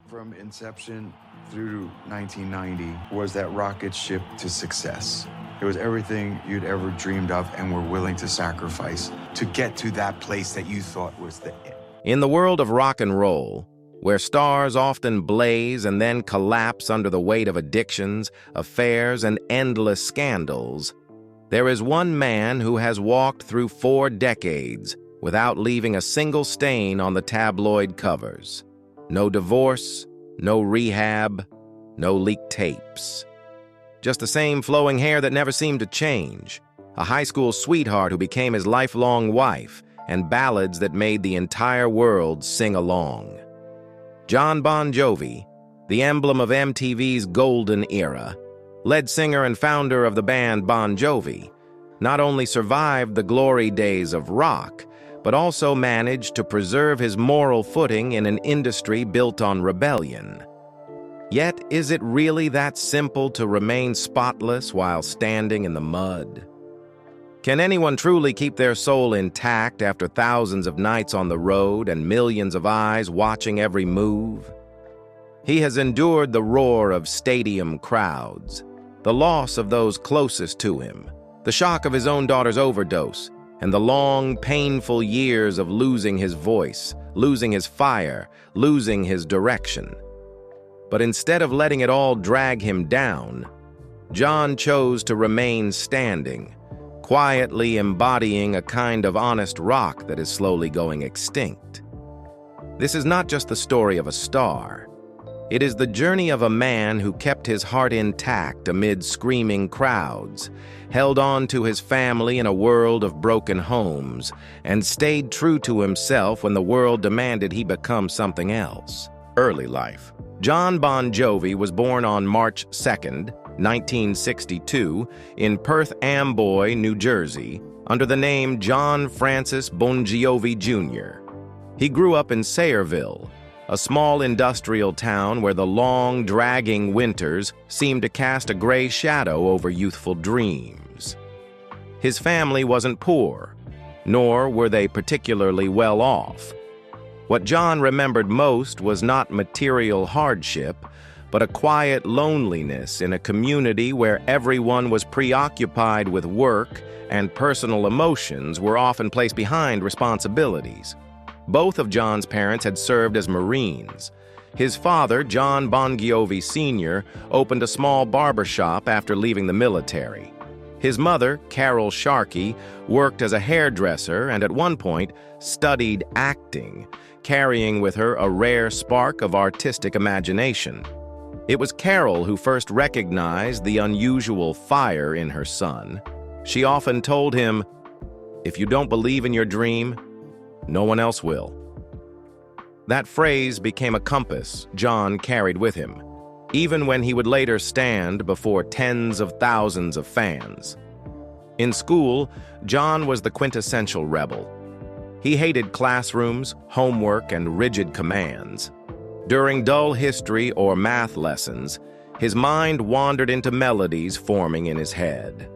From inception through 1990 was that rocket ship to success. It was everything you'd ever dreamed of and were willing to sacrifice to get to that place that you thought was the it. In the world of rock and roll, where stars often blaze and then collapse under the weight of addictions, affairs, and endless scandals, there is one man who has walked through 4 decades without leaving a single stain on the tabloid covers. No divorce, no rehab, no leaked tapes. Just the same flowing hair that never seemed to change, a high school sweetheart who became his lifelong wife, and ballads that made the entire world sing along. Jon Bon Jovi, the emblem of MTV's golden era, lead singer and founder of the band Bon Jovi, not only survived the glory days of rock, but also managed to preserve his moral footing in an industry built on rebellion. Yet, is it really that simple to remain spotless while standing in the mud? Can anyone truly keep their soul intact after thousands of nights on the road and millions of eyes watching every move? He has endured the roar of stadium crowds, the loss of those closest to him, the shock of his own daughter's overdose, and the long, painful years of losing his voice, losing his fire, losing his direction. But instead of letting it all drag him down, Jon chose to remain standing, quietly embodying a kind of honest rock that is slowly going extinct. This is not just the story of a star. It is the journey of a man who kept his heart intact amid screaming crowds, held on to his family in a world of broken homes, and stayed true to himself when the world demanded he become something else. Early life. Jon Bon Jovi was born on March 2nd, 1962, in Perth Amboy, New Jersey, under the name John Francis Bon Jovi Jr. He grew up in Sayreville, a small industrial town where the long, dragging winters seemed to cast a gray shadow over youthful dreams. His family wasn't poor, nor were they particularly well off. What Jon remembered most was not material hardship, but a quiet loneliness in a community where everyone was preoccupied with work and personal emotions were often placed behind responsibilities. Both of Jon's parents had served as Marines. His father, Jon Bon Jovi Sr., opened a small barber shop after leaving the military. His mother, Carol Sharkey, worked as a hairdresser and at one point studied acting, carrying with her a rare spark of artistic imagination. It was Carol who first recognized the unusual fire in her son. She often told him, "If you don't believe in your dream, no one else will." That phrase became a compass Jon carried with him, even when he would later stand before tens of thousands of fans. In school, Jon was the quintessential rebel. He hated classrooms, homework, and rigid commands. During dull history or math lessons, his mind wandered into melodies forming in his head.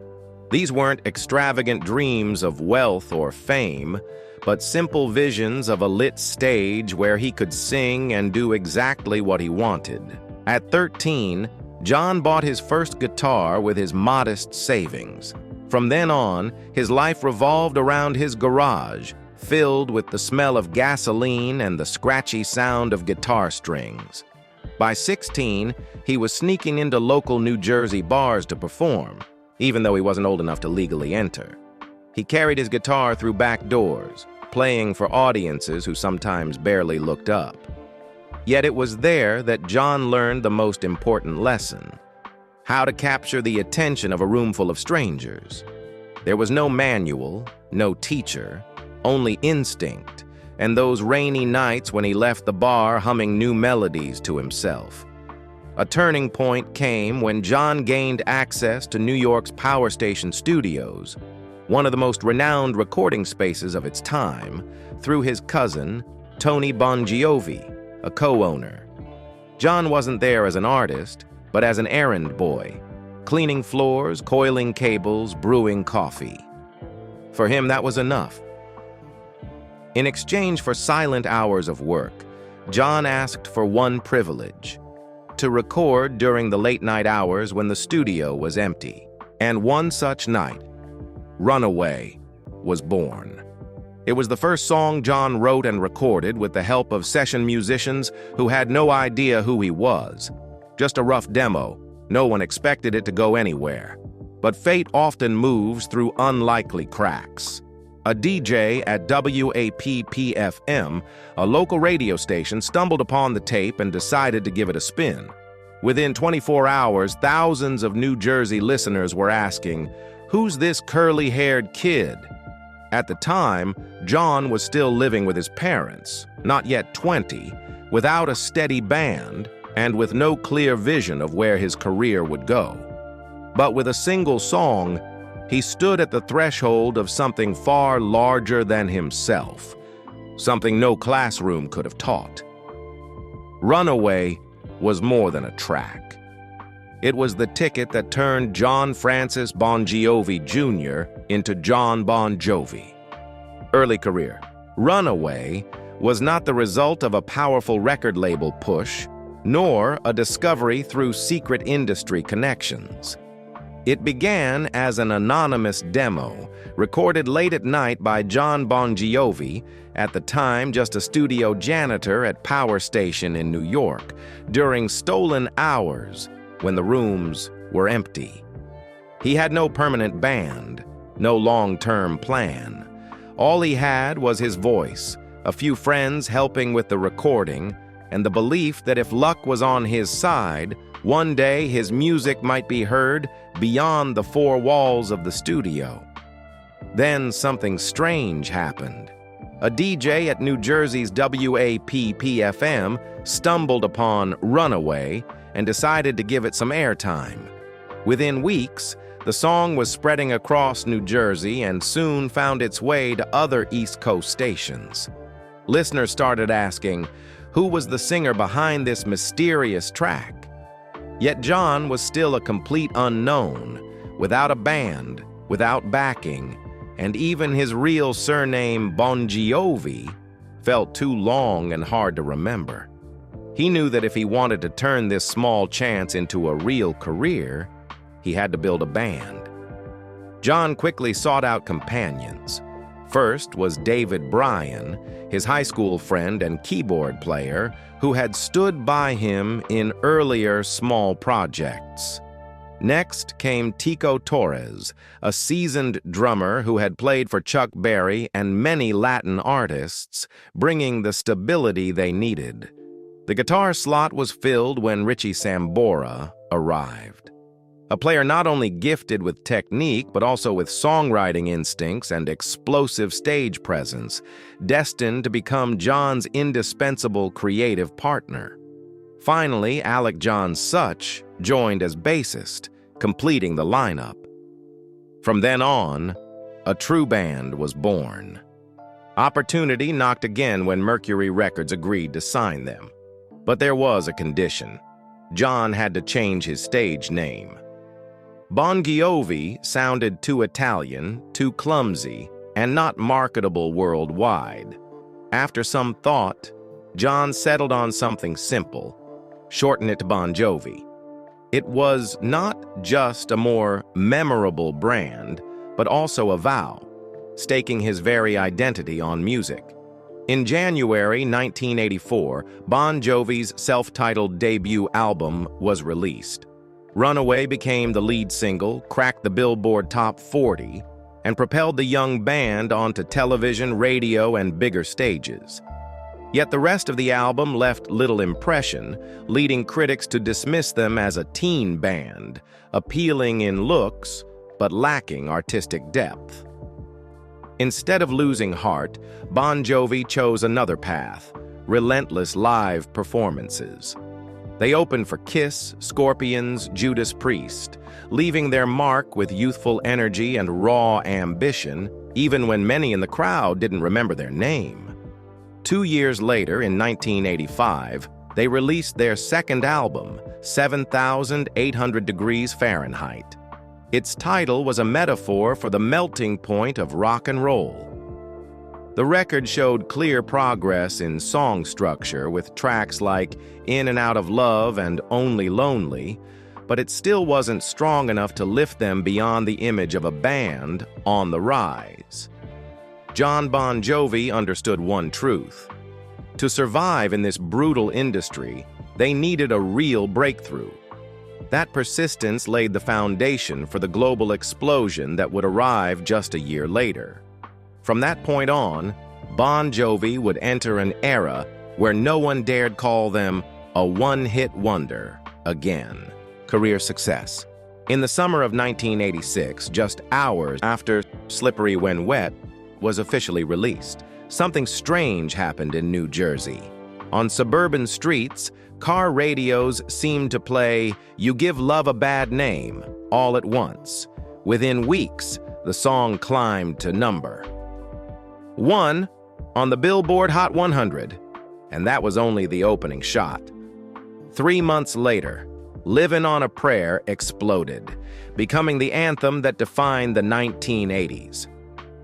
These weren't extravagant dreams of wealth or fame, but simple visions of a lit stage where he could sing and do exactly what he wanted. At 13, Jon bought his first guitar with his modest savings. From then on, his life revolved around his garage, filled with the smell of gasoline and the scratchy sound of guitar strings. By 16, he was sneaking into local New Jersey bars to perform, even though he wasn't old enough to legally enter. He carried his guitar through back doors, playing for audiences who sometimes barely looked up. Yet it was there that Jon learned the most important lesson: how to capture the attention of a room full of strangers. There was no manual, no teacher, only instinct, and those rainy nights when he left the bar humming new melodies to himself. A turning point came when Jon gained access to New York's Power Station Studios, one of the most renowned recording spaces of its time, through his cousin, Tony Bon Jovi, a co-owner. Jon wasn't there as an artist, but as an errand boy, cleaning floors, coiling cables, brewing coffee. For him, that was enough. In exchange for silent hours of work, Jon asked for one privilege: to record during the late-night hours when the studio was empty. And one such night, Runaway was born. It was the first song Jon wrote and recorded with the help of session musicians who had no idea who he was. Just a rough demo. No one expected it to go anywhere. But fate often moves through unlikely cracks. A DJ at WAPP-FM, a local radio station, stumbled upon the tape and decided to give it a spin. Within 24 hours, thousands of New Jersey listeners were asking, "Who's this curly-haired kid?" At the time, Jon was still living with his parents, not yet 20, without a steady band, and with no clear vision of where his career would go. But with a single song, he stood at the threshold of something far larger than himself, something no classroom could have taught. Runaway was more than a track. It was the ticket that turned John Francis Bon Jovi Jr. into Jon Bon Jovi. Early career. Runaway was not the result of a powerful record label push, nor a discovery through secret industry connections. It began as an anonymous demo, recorded late at night by Jon Bon Jovi, at the time just a studio janitor at Power Station in New York, during stolen hours when the rooms were empty. He had no permanent band, no long-term plan. All he had was his voice, a few friends helping with the recording, and the belief that if luck was on his side, one day his music might be heard beyond the four walls of the studio. Then something strange happened. A DJ at New Jersey's WAPP-FM stumbled upon Runaway and decided to give it some airtime. Within weeks, the song was spreading across New Jersey and soon found its way to other East Coast stations. Listeners started asking, who was the singer behind this mysterious track? Yet Jon was still a complete unknown, without a band, without backing, and even his real surname, Bon Jovi, felt too long and hard to remember. He knew that if he wanted to turn this small chance into a real career, he had to build a band. Jon quickly sought out companions. First was David Bryan, his high school friend and keyboard player, who had stood by him in earlier small projects. Next came Tico Torres, a seasoned drummer who had played for Chuck Berry and many Latin artists, bringing the stability they needed. The guitar slot was filled when Richie Sambora arrived. A player not only gifted with technique, but also with songwriting instincts and explosive stage presence, destined to become Jon's indispensable creative partner. Finally, Alec John Such joined as bassist, completing the lineup. From then on, a true band was born. Opportunity knocked again when Mercury Records agreed to sign them. But there was a condition. Jon had to change his stage name. Bon Jovi sounded too Italian, too clumsy, and not marketable worldwide. After some thought, Jon settled on something simple: shorten it to Bon Jovi. It was not just a more memorable brand, but also a vow, staking his very identity on music. In January 1984, Bon Jovi's self-titled debut album was released. Runaway became the lead single, cracked the Billboard Top 40, and propelled the young band onto television, radio, and bigger stages. Yet the rest of the album left little impression, leading critics to dismiss them as a teen band, appealing in looks, but lacking artistic depth. Instead of losing heart, Bon Jovi chose another path: relentless live performances. They opened for Kiss, Scorpions, Judas Priest, leaving their mark with youthful energy and raw ambition, even when many in the crowd didn't remember their name. 2 years later, in 1985, they released their second album, 7,800 Degrees Fahrenheit. Its title was a metaphor for the melting point of rock and roll. The record showed clear progress in song structure with tracks like In and Out of Love and Only Lonely, but it still wasn't strong enough to lift them beyond the image of a band on the rise. Jon Bon Jovi understood one truth. To survive in this brutal industry, they needed a real breakthrough. That persistence laid the foundation for the global explosion that would arrive just a year later. From that point on, Bon Jovi would enter an era where no one dared call them a one-hit wonder again. Career success. In the summer of 1986, just hours after Slippery When Wet was officially released, something strange happened in New Jersey. On suburban streets, car radios seemed to play You Give Love a Bad Name all at once. Within weeks, the song climbed to number 1 on the Billboard Hot 100, and that was only the opening shot. 3 months later, Livin' on a Prayer exploded, becoming the anthem that defined the 1980s.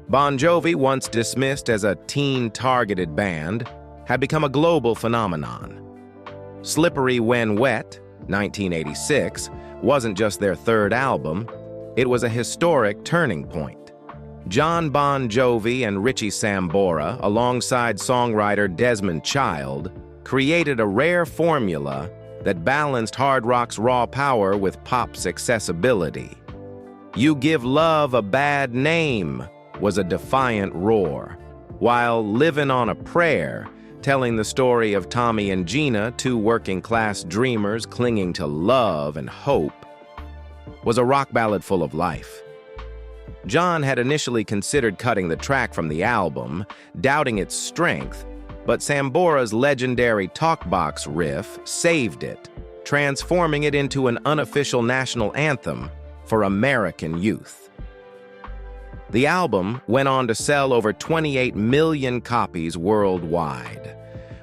Bon Jovi, once dismissed as a teen-targeted band, had become a global phenomenon. Slippery When Wet, 1986, wasn't just their third album, it was a historic turning point. Jon Bon Jovi and Richie Sambora, alongside songwriter Desmond Child, created a rare formula that balanced hard rock's raw power with pop's accessibility. You Give Love a Bad Name was a defiant roar, while Livin' on a Prayer, telling the story of Tommy and Gina, two working-class dreamers clinging to love and hope, was a rock ballad full of life. Jon had initially considered cutting the track from the album, doubting its strength, but Sambora's legendary talkbox riff saved it, transforming it into an unofficial national anthem for American youth. The album went on to sell over 28 million copies worldwide.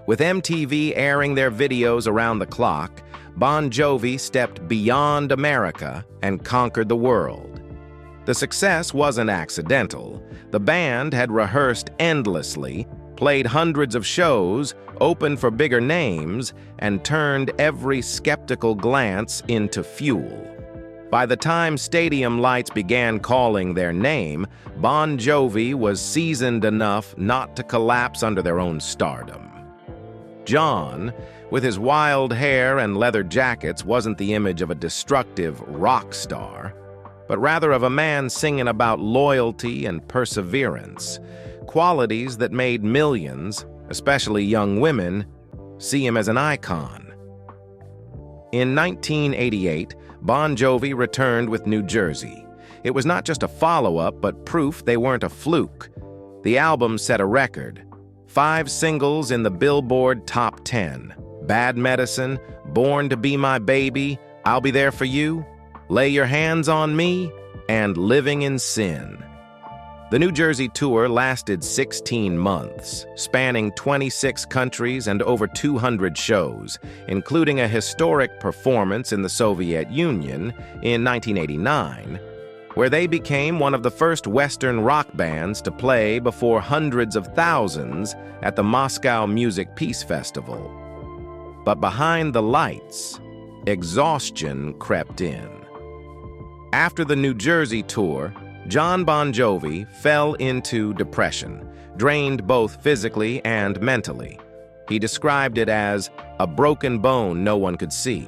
With MTV airing their videos around the clock, Bon Jovi stepped beyond America and conquered the world. The success wasn't accidental. The band had rehearsed endlessly, played hundreds of shows, opened for bigger names, and turned every skeptical glance into fuel. By the time stadium lights began calling their name, Bon Jovi was seasoned enough not to collapse under their own stardom. Jon, with his wild hair and leather jackets, wasn't the image of a destructive rock star, but rather of a man singing about loyalty and perseverance, qualities that made millions, especially young women, see him as an icon. In 1988, Bon Jovi returned with New Jersey. It was not just a follow-up, but proof they weren't a fluke. The album set a record. 5 singles in the Billboard Top 10. Bad Medicine, Born to Be My Baby, I'll Be There For You, Lay Your Hands on Me, and Living in Sin. The New Jersey tour lasted 16 months, spanning 26 countries and over 200 shows, including a historic performance in the Soviet Union in 1989, where they became one of the first Western rock bands to play before hundreds of thousands at the Moscow Music Peace Festival. But behind the lights, exhaustion crept in. After the New Jersey tour, Jon Bon Jovi fell into depression, drained both physically and mentally. He described it as a broken bone no one could see,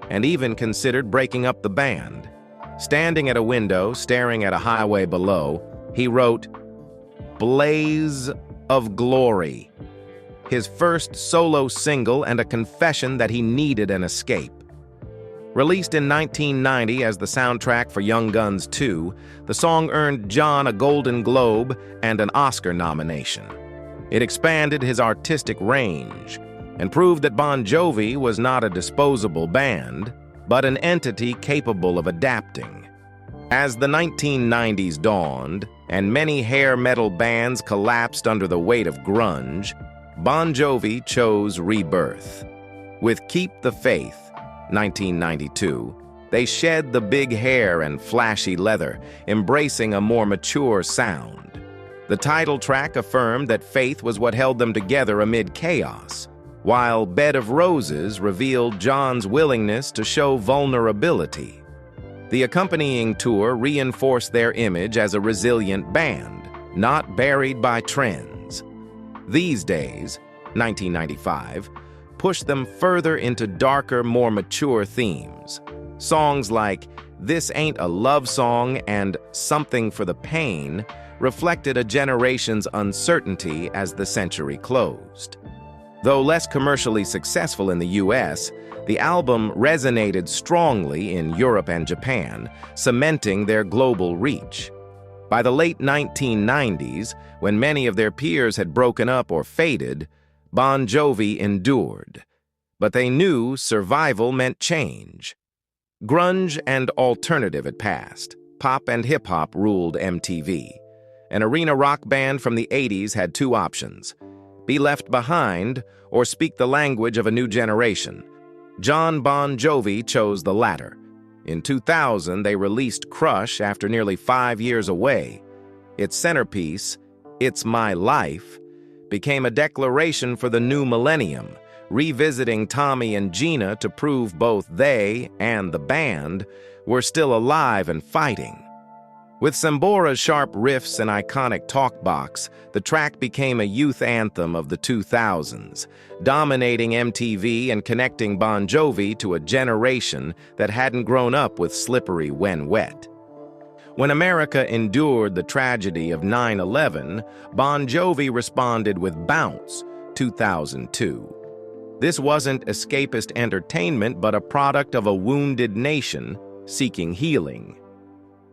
and even considered breaking up the band. Standing at a window, staring at a highway below, he wrote, "Blaze of Glory," his first solo single and a confession that he needed an escape. Released in 1990 as the soundtrack for Young Guns 2, the song earned Jon a Golden Globe and an Oscar nomination. It expanded his artistic range and proved that Bon Jovi was not a disposable band, but an entity capable of adapting. As the 1990s dawned and many hair metal bands collapsed under the weight of grunge, Bon Jovi chose rebirth. With Keep the Faith, 1992, they shed the big hair and flashy leather, embracing a more mature sound. The title track affirmed that faith was what held them together amid chaos, while Bed of Roses revealed Jon's willingness to show vulnerability. The accompanying tour reinforced their image as a resilient band, not buried by trends. These days, 1995, pushed them further into darker, more mature themes. Songs like This Ain't a Love Song and Something for the Pain reflected a generation's uncertainty as the century closed. Though less commercially successful in the US, the album resonated strongly in Europe and Japan, cementing their global reach. By the late 1990s, when many of their peers had broken up or faded, Bon Jovi endured. But they knew survival meant change. Grunge and alternative had passed. Pop and hip-hop ruled MTV. An arena rock band from the 80s had two options: be left behind or speak the language of a new generation. Jon Bon Jovi chose the latter. In 2000, they released Crush after nearly 5 years away. Its centerpiece, It's My Life, became a declaration for the new millennium, revisiting Tommy and Gina to prove both they and the band were still alive and fighting. With Sambora's sharp riffs and iconic talkbox, the track became a youth anthem of the 2000s, dominating MTV and connecting Bon Jovi to a generation that hadn't grown up with Slippery When Wet. When America endured the tragedy of 9/11, Bon Jovi responded with Bounce, 2002. This wasn't escapist entertainment, but a product of a wounded nation seeking healing.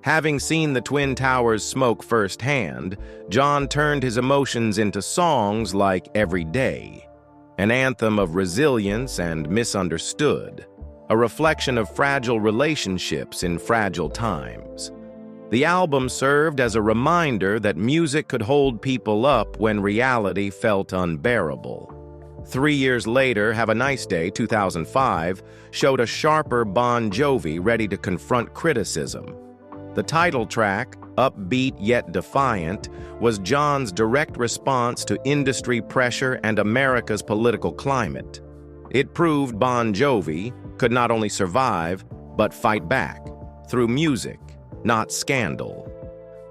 Having seen the Twin Towers smoke firsthand, Jon turned his emotions into songs like Every Day, an anthem of resilience and misunderstood, a reflection of fragile relationships in fragile times. The album served as a reminder that music could hold people up when reality felt unbearable. 3 years later, Have a Nice Day, 2005, showed a sharper Bon Jovi ready to confront criticism. The title track, upbeat yet defiant, was Jon's direct response to industry pressure and America's political climate. It proved Bon Jovi could not only survive, but fight back, through music, not scandal.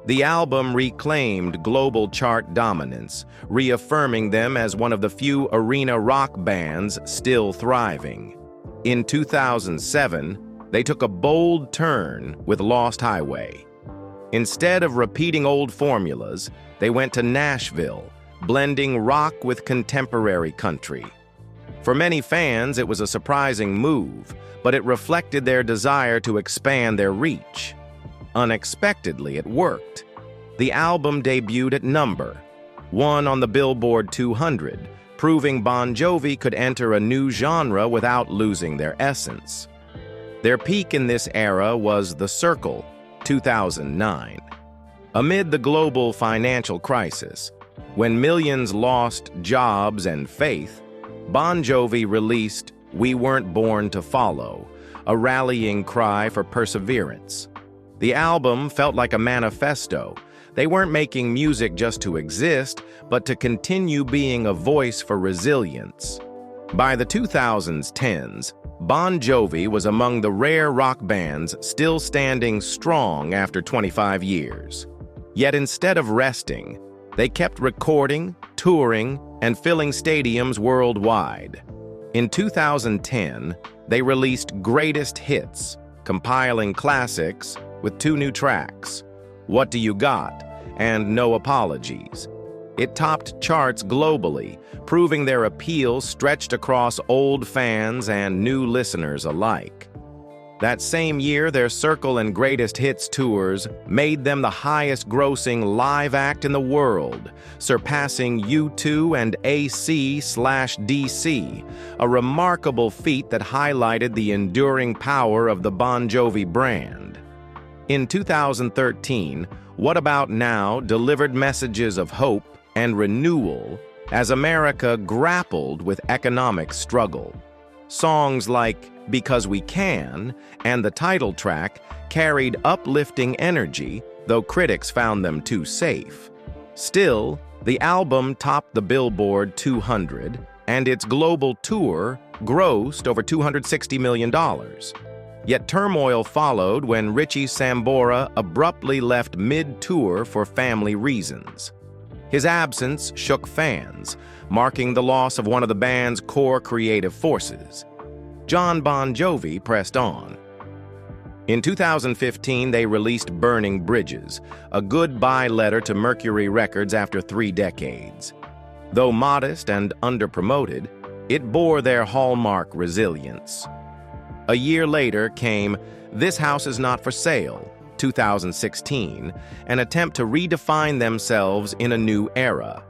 The album reclaimed global chart dominance, reaffirming them as one of the few arena rock bands still thriving. In 2007, they took a bold turn with Lost Highway. Instead of repeating old formulas, they went to Nashville, blending rock with contemporary country. For many fans, it was a surprising move, but it reflected their desire to expand their reach. Unexpectedly, it worked. The album debuted at number 1 on the Billboard 200, proving Bon Jovi could enter a new genre without losing their essence. Their peak in this era was The Circle, 2009. Amid the global financial crisis, when millions lost jobs and faith, Bon Jovi released We Weren't Born to Follow, a rallying cry for perseverance. The album felt like a manifesto. They weren't making music just to exist, but to continue being a voice for resilience. By the 2010s, Bon Jovi was among the rare rock bands still standing strong after 25 years. Yet instead of resting, they kept recording, touring, and filling stadiums worldwide. In 2010, they released Greatest Hits, compiling classics with 2 new tracks, What Do You Got and No Apologies. It topped charts globally, proving their appeal stretched across old fans and new listeners alike. That same year, their Circle and Greatest Hits tours made them the highest-grossing live act in the world, surpassing U2 and AC/DC, a remarkable feat that highlighted the enduring power of the Bon Jovi brand. In 2013, What About Now delivered messages of hope and renewal as America grappled with economic struggle. Songs like Because We Can and the title track carried uplifting energy, though critics found them too safe. Still, the album topped the Billboard 200, and its global tour grossed over $260 million. Yet turmoil followed when Richie Sambora abruptly left mid-tour for family reasons. His absence shook fans, marking the loss of one of the band's core creative forces. Jon Bon Jovi pressed on. In 2015, they released Burning Bridges, a goodbye letter to Mercury Records after 3 decades. Though modest and underpromoted, it bore their hallmark resilience. A year later came This House Is Not For Sale, 2016, an attempt to redefine themselves in a new era.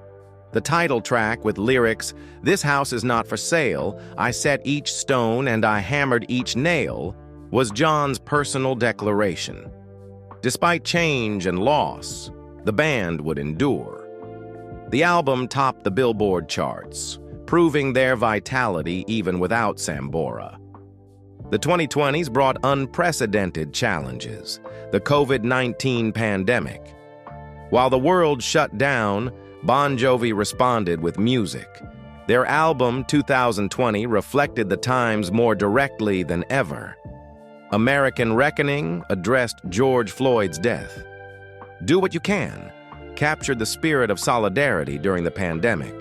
The title track with lyrics, "This house is not for sale, I set each stone and I hammered each nail," was Jon's personal declaration. Despite change and loss, the band would endure. The album topped the Billboard charts, proving their vitality even without Sambora. The 2020s brought unprecedented challenges, the COVID-19 pandemic. While the world shut down, Bon Jovi responded with music. Their album, 2020, reflected the times more directly than ever. American Reckoning addressed George Floyd's death. Do What You Can captured the spirit of solidarity during the pandemic.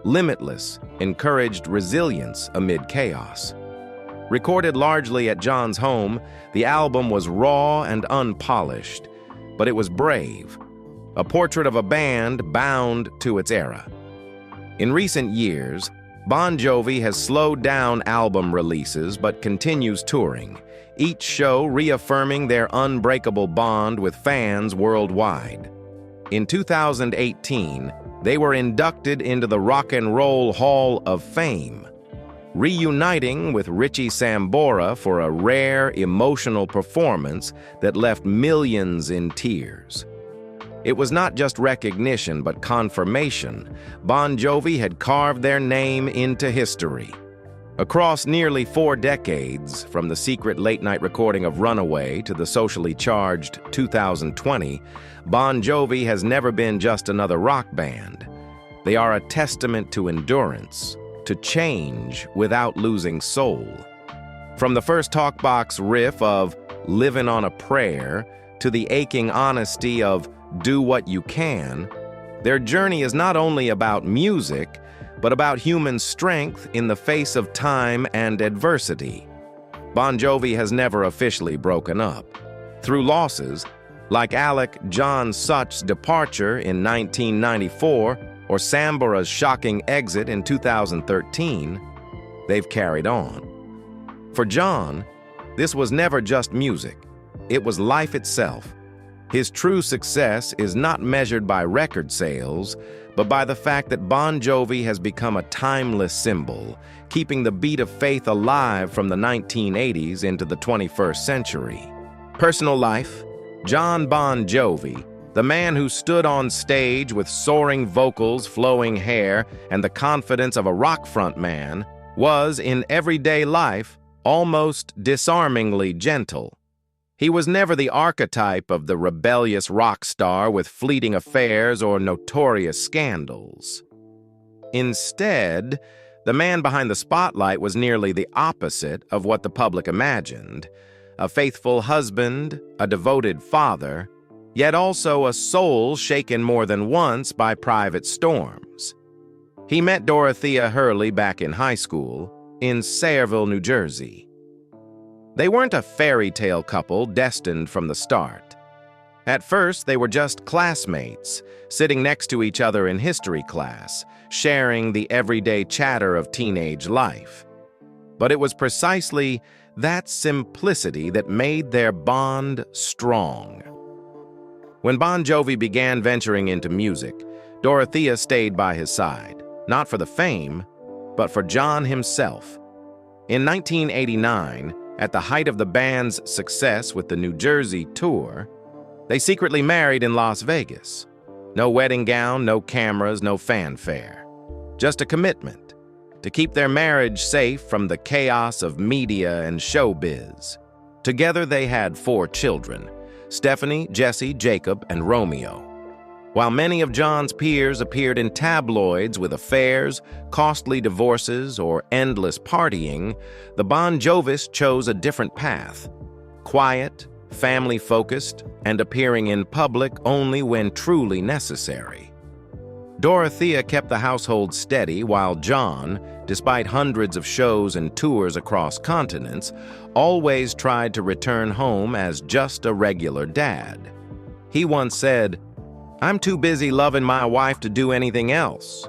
Limitless encouraged resilience amid chaos. Recorded largely at Jon's home, the album was raw and unpolished, but it was brave, a portrait of a band bound to its era. In recent years, Bon Jovi has slowed down album releases but continues touring, each show reaffirming their unbreakable bond with fans worldwide. In 2018, they were inducted into the Rock and Roll Hall of Fame, reuniting with Richie Sambora for a rare, emotional performance that left millions in tears. It was not just recognition, but confirmation. Bon Jovi had carved their name into history. Across nearly 4 decades, from the secret late-night recording of Runaway to the socially charged 2020, Bon Jovi has never been just another rock band. They are a testament to endurance, to change without losing soul. From the first talkbox riff of "Livin' on a Prayer" to the aching honesty of "Do What You Can," their journey is not only about music, but about human strength in the face of time and adversity. Bon Jovi has never officially broken up. Through losses, like Alec John Such's departure in 1994 or Sambora's shocking exit in 2013, they've carried on. For Jon, this was never just music. It was life itself. His true success is not measured by record sales, but by the fact that Bon Jovi has become a timeless symbol, keeping the beat of faith alive from the 1980s into the 21st century. Personal life: Jon Bon Jovi, the man who stood on stage with soaring vocals, flowing hair, and the confidence of a rock frontman, was, in everyday life, almost disarmingly gentle. He was never the archetype of the rebellious rock star with fleeting affairs or notorious scandals. Instead, the man behind the spotlight was nearly the opposite of what the public imagined: a faithful husband, a devoted father, yet also a soul shaken more than once by private storms. He met Dorothea Hurley back in high school, in Sayreville, New Jersey. They weren't a fairy tale couple destined from the start. At first, they were just classmates, sitting next to each other in history class, sharing the everyday chatter of teenage life. But it was precisely that simplicity that made their bond strong. When Bon Jovi began venturing into music, Dorothea stayed by his side, not for the fame, but for Jon himself. In 1989, at the height of the band's success with the New Jersey tour, they secretly married in Las Vegas. No wedding gown, no cameras, no fanfare. Just a commitment to keep their marriage safe from the chaos of media and showbiz. Together they had 4 children: Stephanie, Jesse, Jacob, and Romeo. While many of Jon's peers appeared in tabloids with affairs, costly divorces, or endless partying, the Bon Jovists chose a different path. Quiet, family-focused, and appearing in public only when truly necessary. Dorothea kept the household steady, while Jon, despite hundreds of shows and tours across continents, always tried to return home as just a regular dad. He once said, "I'm too busy loving my wife to do anything else."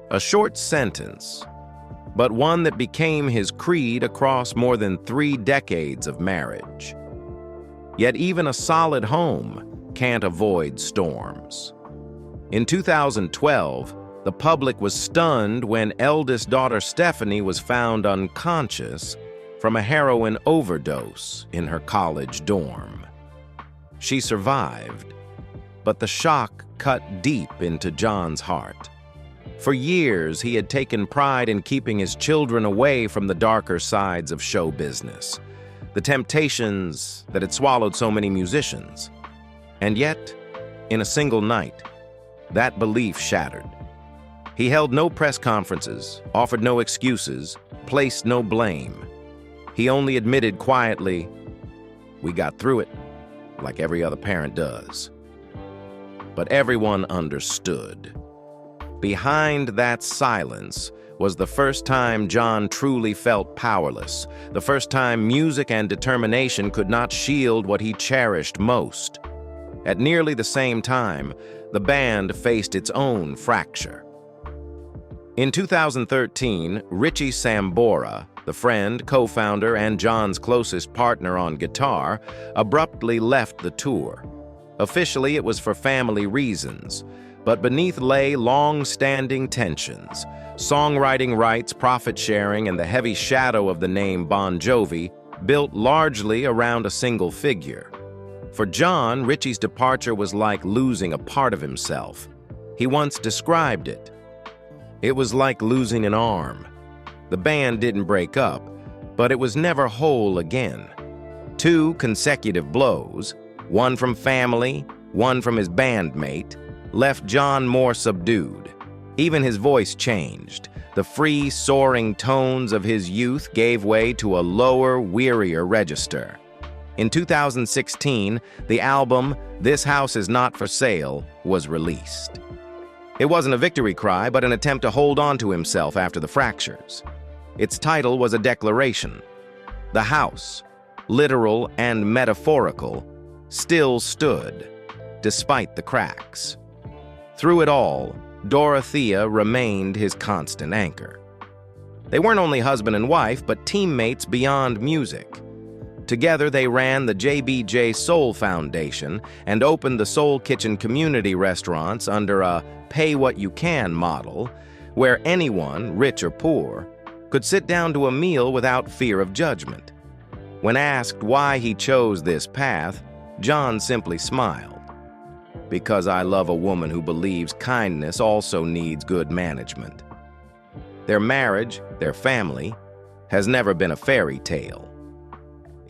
A short sentence, but one that became his creed across more than 3 decades of marriage. Yet even a solid home can't avoid storms. In 2012, the public was stunned when eldest daughter Stephanie was found unconscious from a heroin overdose in her college dorm. She survived, but the shock cut deep into Jon's heart. For years, he had taken pride in keeping his children away from the darker sides of show business, the temptations that had swallowed so many musicians. And yet, in a single night, that belief shattered. He held no press conferences, offered no excuses, placed no blame. He only admitted quietly, "We got through it, like every other parent does." But everyone understood. Behind that silence was the first time Jon truly felt powerless, the first time music and determination could not shield what he cherished most. At nearly the same time, the band faced its own fracture. In 2013, Richie Sambora, the friend, co-founder, and Jon's closest partner on guitar, abruptly left the tour. Officially, it was for family reasons, but beneath lay long-standing tensions, songwriting rights, profit-sharing, and the heavy shadow of the name Bon Jovi, built largely around a single figure. For Jon, Richie's departure was like losing a part of himself. He once described it. It was like losing an arm. The band didn't break up, but it was never whole again. 2 consecutive blows, one from family, one from his bandmate, left Jon more subdued. Even his voice changed. The free, soaring tones of his youth gave way to a lower, wearier register. In 2016, the album This House Is Not For Sale was released. It wasn't a victory cry, but an attempt to hold on to himself after the fractures. Its title was a declaration. The house, literal and metaphorical, still stood, despite the cracks. Through it all, Dorothea remained his constant anchor. They weren't only husband and wife, but teammates beyond music. Together, they ran the JBJ Soul Foundation and opened the Soul Kitchen community restaurants under a pay-what-you-can model, where anyone, rich or poor, could sit down to a meal without fear of judgment. When asked why he chose this path, Jon simply smiled. "Because I love a woman who believes kindness also needs good management." Their marriage, their family, has never been a fairy tale.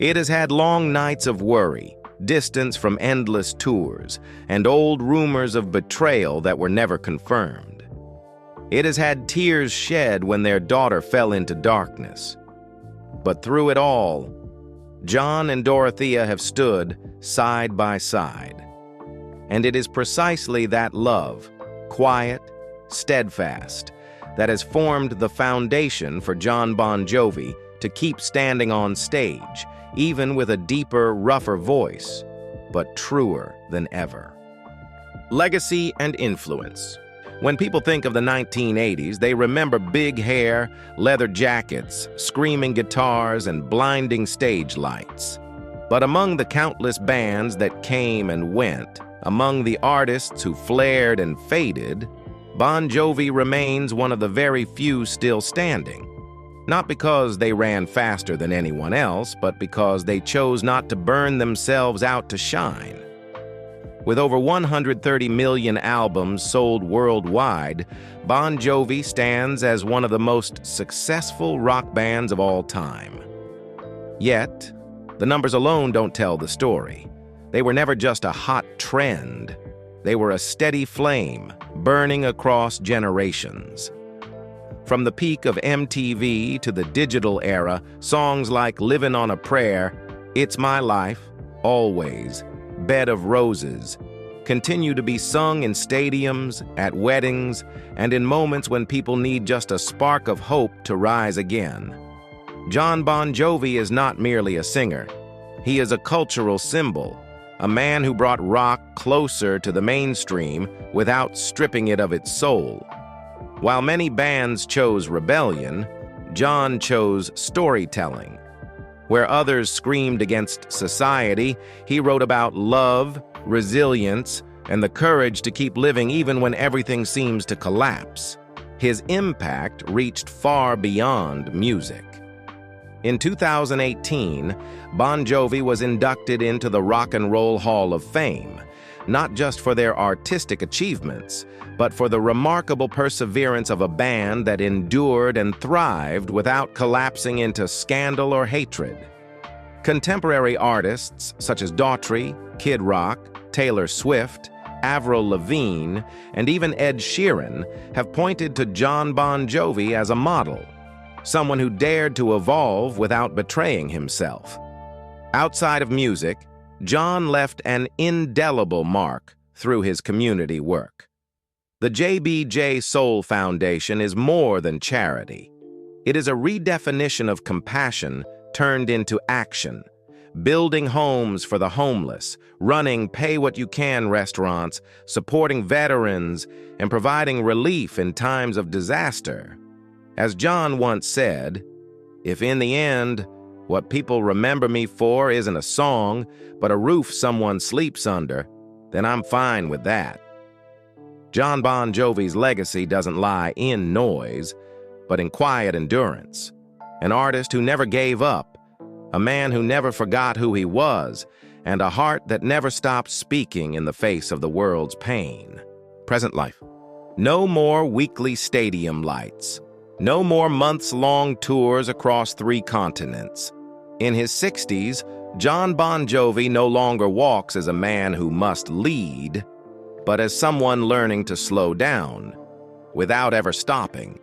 It has had long nights of worry, distance from endless tours, and old rumors of betrayal that were never confirmed. It has had tears shed when their daughter fell into darkness. But through it all, Jon and Dorothea have stood side by side. And it is precisely that love, quiet, steadfast, that has formed the foundation for Jon Bon Jovi to keep standing on stage, even with a deeper, rougher voice, but truer than ever. Legacy and influence. When people think of the 1980s, they remember big hair, leather jackets, screaming guitars, and blinding stage lights. But among the countless bands that came and went, among the artists who flared and faded, Bon Jovi remains one of the very few still standing. Not because they ran faster than anyone else, but because they chose not to burn themselves out to shine. With over 130 million albums sold worldwide, Bon Jovi stands as one of the most successful rock bands of all time. Yet, the numbers alone don't tell the story. They were never just a hot trend. They were a steady flame, burning across generations. From the peak of MTV to the digital era, songs like Livin' on a Prayer, It's My Life, Always, Bed of Roses, continue to be sung in stadiums, at weddings, and in moments when people need just a spark of hope to rise again. Jon Bon Jovi is not merely a singer. He is a cultural symbol, a man who brought rock closer to the mainstream without stripping it of its soul. While many bands chose rebellion, Jon chose storytelling. Where others screamed against society, he wrote about love, resilience, and the courage to keep living even when everything seems to collapse. His impact reached far beyond music. In 2018, Bon Jovi was inducted into the Rock and Roll Hall of Fame, not just for their artistic achievements, but for the remarkable perseverance of a band that endured and thrived without collapsing into scandal or hatred. Contemporary artists such as Daughtry, Kid Rock, Taylor Swift, Avril Lavigne, and even Ed Sheeran have pointed to Jon Bon Jovi as a model, someone who dared to evolve without betraying himself. Outside of music, Jon left an indelible mark through his community work. The JBJ Soul Foundation is more than charity. It is a redefinition of compassion turned into action, building homes for the homeless, running pay-what-you-can restaurants, supporting veterans, and providing relief in times of disaster. As Jon once said, "If in the end, what people remember me for isn't a song, but a roof someone sleeps under, then I'm fine with that." Jon Bon Jovi's legacy doesn't lie in noise, but in quiet endurance. An artist who never gave up, a man who never forgot who he was, and a heart that never stopped speaking in the face of the world's pain. Present life. No more weekly stadium lights. No more months-long tours across 3 continents. In his 60s, Jon Bon Jovi no longer walks as a man who must lead, but as someone learning to slow down, without ever stopping.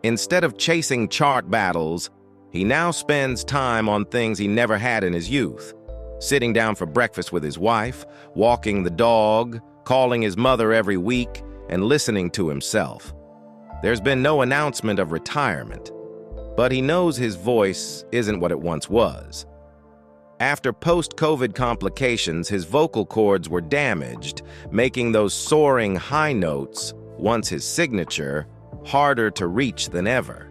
Instead of chasing chart battles, he now spends time on things he never had in his youth, sitting down for breakfast with his wife, walking the dog, calling his mother every week, and listening to himself. There's been no announcement of retirement, but he knows his voice isn't what it once was. After post-COVID complications, his vocal cords were damaged, making those soaring high notes, once his signature, harder to reach than ever.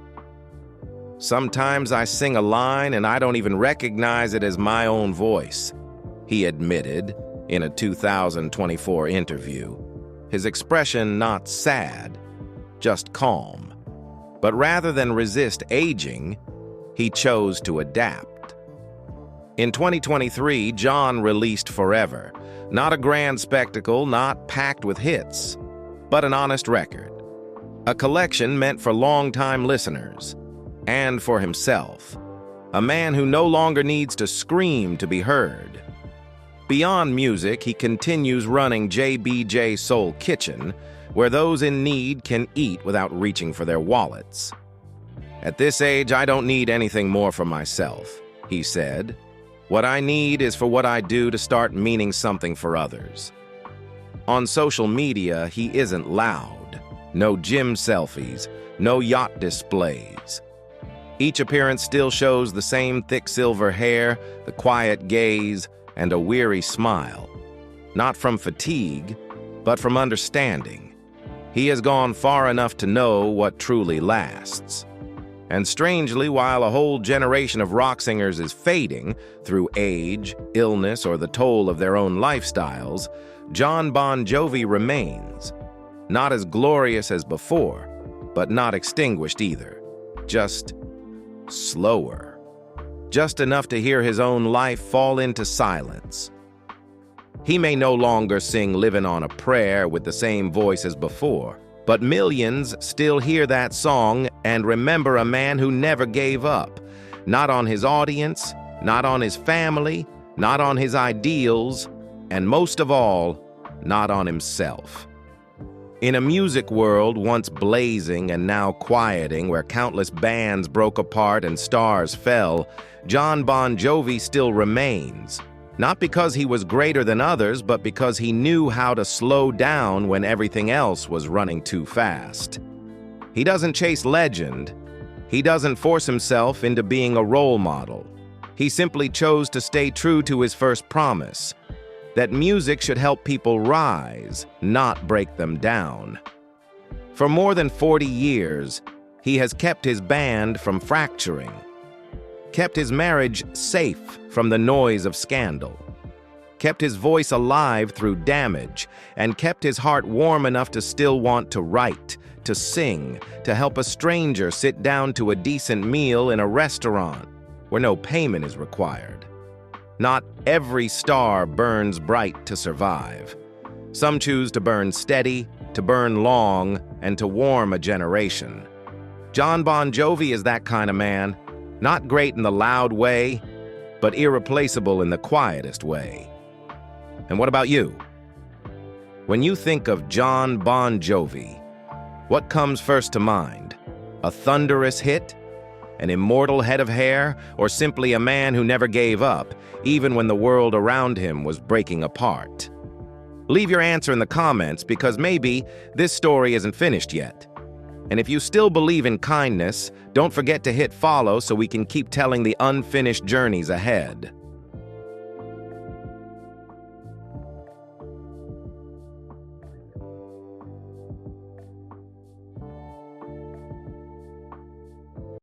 "Sometimes I sing a line and I don't even recognize it as my own voice," he admitted in a 2024 interview. His expression not sad, just calm. But rather than resist aging, he chose to adapt. In 2023, Jon released Forever, not a grand spectacle, not packed with hits, but an honest record. A collection meant for longtime listeners, and for himself, a man who no longer needs to scream to be heard. Beyond music, he continues running JBJ Soul Kitchen, where those in need can eat without reaching for their wallets. "At this age, I don't need anything more for myself," he said. "What I need is for what I do to start meaning something for others." On social media, he isn't loud. No gym selfies, no yacht displays. Each appearance still shows the same thick silver hair, the quiet gaze, and a weary smile. Not from fatigue, but from understanding. He has gone far enough to know what truly lasts. And strangely, while a whole generation of rock singers is fading through age, illness, or the toll of their own lifestyles, Jon Bon Jovi remains. Not as glorious as before, but not extinguished either. Just slower. Just enough to hear his own life fall into silence. He may no longer sing Livin' on a Prayer with the same voice as before, but millions still hear that song and remember a man who never gave up. Not on his audience, not on his family, not on his ideals, and most of all, not on himself. In a music world once blazing and now quieting, where countless bands broke apart and stars fell, Jon Bon Jovi still remains. Not because he was greater than others, but because he knew how to slow down when everything else was running too fast. He doesn't chase legend. He doesn't force himself into being a role model. He simply chose to stay true to his first promise, that music should help people rise, not break them down. For more than 40 years, he has kept his band from fracturing, kept his marriage safe from the noise of scandal, kept his voice alive through damage, and kept his heart warm enough to still want to write, to sing, to help a stranger sit down to a decent meal in a restaurant where no payment is required. Not every star burns bright to survive. Some choose to burn steady, to burn long, and to warm a generation. Jon Bon Jovi is that kind of man, not great in the loud way, but irreplaceable in the quietest way. And what about you? When you think of Jon Bon Jovi, what comes first to mind? A thunderous hit? An immortal head of hair? Or simply a man who never gave up, even when the world around him was breaking apart? Leave your answer in the comments, because maybe this story isn't finished yet. And if you still believe in kindness, don't forget to hit follow so we can keep telling the unfinished journeys ahead.